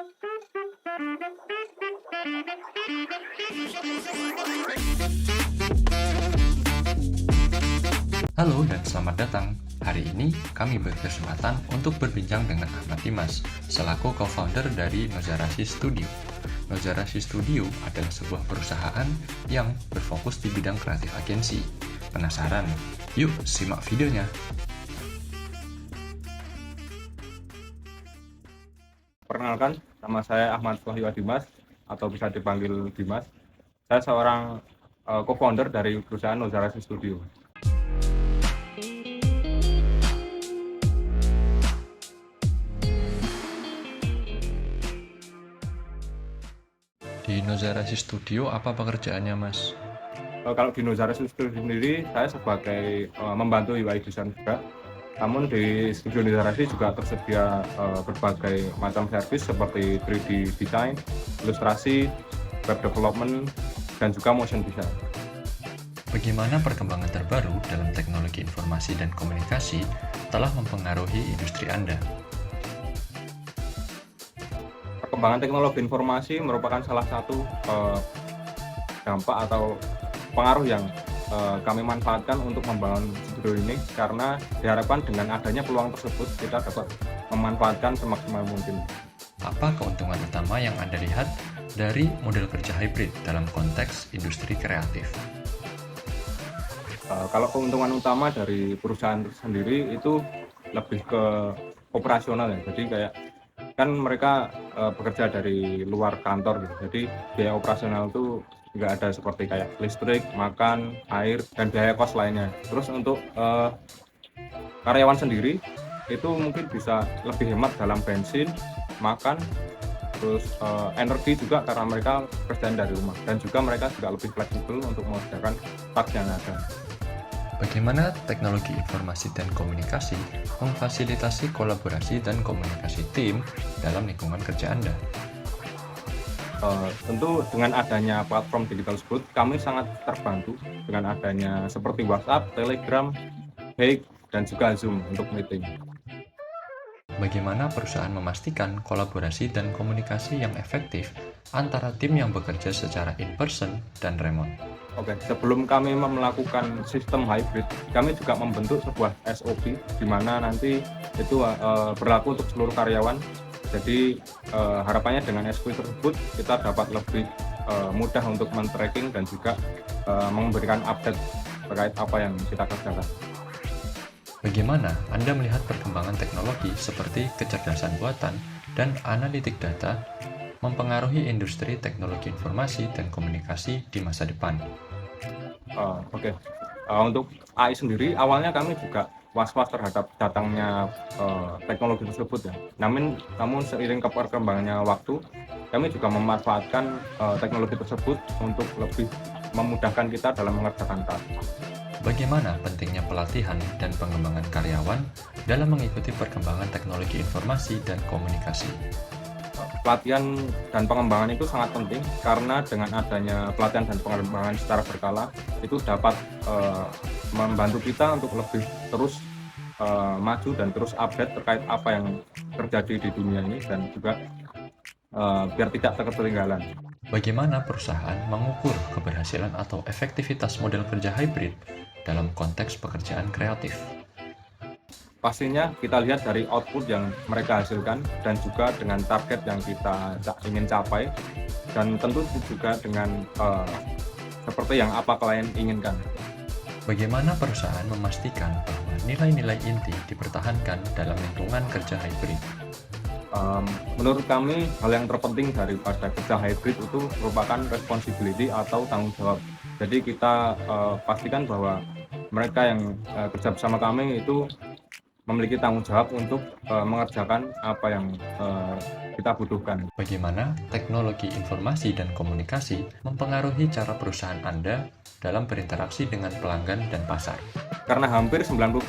Halo dan selamat datang. Hari ini kami berkesempatan untuk berbincang dengan Ahmad Dimas, selaku co-founder dari Nozarasi Studio. Nozarasi Studio adalah sebuah perusahaan yang berfokus di bidang kreatif agensi. Penasaran? Yuk simak videonya. Perkenalkan, nama saya Ahmad Wahyu Dimas atau bisa dipanggil Dimas. Saya seorang co-founder dari perusahaan Nozarasi Studio. Di Nozarasi Studio apa pekerjaannya, Mas? Kalau di Nozarasi Studio sendiri, saya sebagai membantu UI design juga. Namun di studio Nozarasi juga tersedia berbagai macam servis seperti 3D design, ilustrasi, web development, dan juga motion design. Bagaimana perkembangan terbaru dalam teknologi informasi dan komunikasi telah mempengaruhi industri Anda? Perkembangan teknologi informasi merupakan salah satu dampak atau pengaruh yang kami manfaatkan untuk membangun studio ini, karena diharapkan dengan adanya peluang tersebut kita dapat memanfaatkan semaksimal mungkin. Apa keuntungan utama yang Anda lihat dari model kerja hybrid dalam konteks industri kreatif? Kalau keuntungan utama dari perusahaan sendiri itu lebih ke operasional ya, jadi kayak kan mereka bekerja dari luar kantor gitu, jadi biaya operasional itu nggak ada seperti kayak listrik, makan, air, dan biaya kos lainnya. Terus untuk karyawan sendiri itu mungkin bisa lebih hemat dalam bensin, makan, terus energi juga karena mereka kerjaan dari rumah, dan juga mereka juga lebih fleksibel untuk mengerjakan task yang ada. Bagaimana teknologi informasi dan komunikasi memfasilitasi kolaborasi dan komunikasi tim dalam lingkungan kerja Anda? Tentu dengan adanya platform digital tersebut, kami sangat terbantu dengan adanya seperti WhatsApp, Telegram, Hike, dan juga Zoom untuk meeting. Bagaimana perusahaan memastikan kolaborasi dan komunikasi yang efektif antara tim yang bekerja secara in-person dan remote? Oke, sebelum kami melakukan sistem hybrid, kami juga membentuk sebuah SOP di mana nanti itu berlaku untuk seluruh karyawan. Jadi harapannya dengan SOP tersebut kita dapat lebih mudah untuk men-tracking dan juga memberikan update terkait apa yang kita kerjakan. Bagaimana Anda melihat perkembangan teknologi seperti kecerdasan buatan dan analitik data mempengaruhi industri teknologi informasi dan komunikasi di masa depan? Untuk AI sendiri, awalnya kami juga was-was terhadap datangnya teknologi tersebut ya. Namun seiring perkembangannya waktu, kami juga memanfaatkan teknologi tersebut untuk lebih memudahkan kita dalam mengerjakan task. Bagaimana pentingnya pelatihan dan pengembangan karyawan dalam mengikuti perkembangan teknologi informasi dan komunikasi? Pelatihan dan pengembangan itu sangat penting karena dengan adanya pelatihan dan pengembangan secara berkala itu dapat membantu kita untuk lebih terus maju dan terus update terkait apa yang terjadi di dunia ini, dan juga biar tidak ketertinggalan. Bagaimana perusahaan mengukur keberhasilan atau efektivitas model kerja hybrid dalam konteks pekerjaan kreatif? Pastinya kita lihat dari output yang mereka hasilkan dan juga dengan target yang kita ingin capai, dan tentu juga dengan seperti yang apa klien inginkan. Bagaimana perusahaan memastikan bahwa nilai-nilai inti dipertahankan dalam lingkungan kerja hybrid? Menurut kami, hal yang terpenting daripada kerja hybrid itu merupakan responsibility atau tanggung jawab. Jadi kita pastikan bahwa mereka yang kerja bersama kami itu memiliki tanggung jawab untuk mengerjakan apa yang kita butuhkan. Bagaimana teknologi informasi dan komunikasi mempengaruhi cara perusahaan Anda dalam berinteraksi dengan pelanggan dan pasar? Karena hampir 90%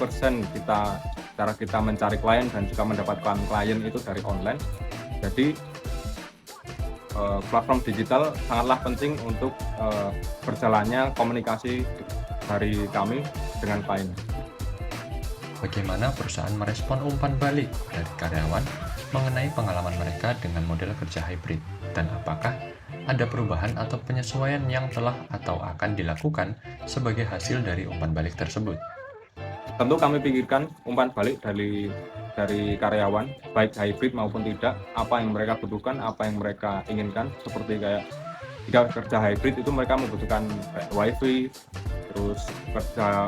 cara kita mencari klien dan juga mendapatkan klien itu dari online, jadi platform digital sangatlah penting untuk berjalannya komunikasi dari kami dengan klien. Bagaimana perusahaan merespon umpan balik dari karyawan mengenai pengalaman mereka dengan model kerja hybrid dan apakah ada perubahan atau penyesuaian yang telah atau akan dilakukan sebagai hasil dari umpan balik tersebut. Tentu kami pikirkan umpan balik dari karyawan, baik hybrid maupun tidak, apa yang mereka butuhkan, apa yang mereka inginkan, seperti kayak jika kerja hybrid itu mereka membutuhkan wifi, terus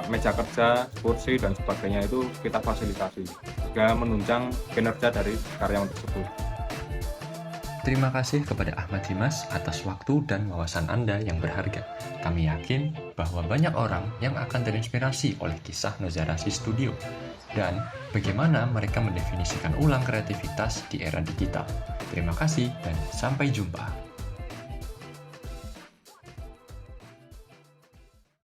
meja kerja, kursi, dan sebagainya itu kita fasilitasi, sehingga menunjang kinerja dari karyawan tersebut. Terima kasih kepada Ahmad Dimas atas waktu dan wawasan Anda yang berharga. Kami yakin bahwa banyak orang yang akan terinspirasi oleh kisah Nozarasi Studio dan bagaimana mereka mendefinisikan ulang kreativitas di era digital. Terima kasih dan sampai jumpa.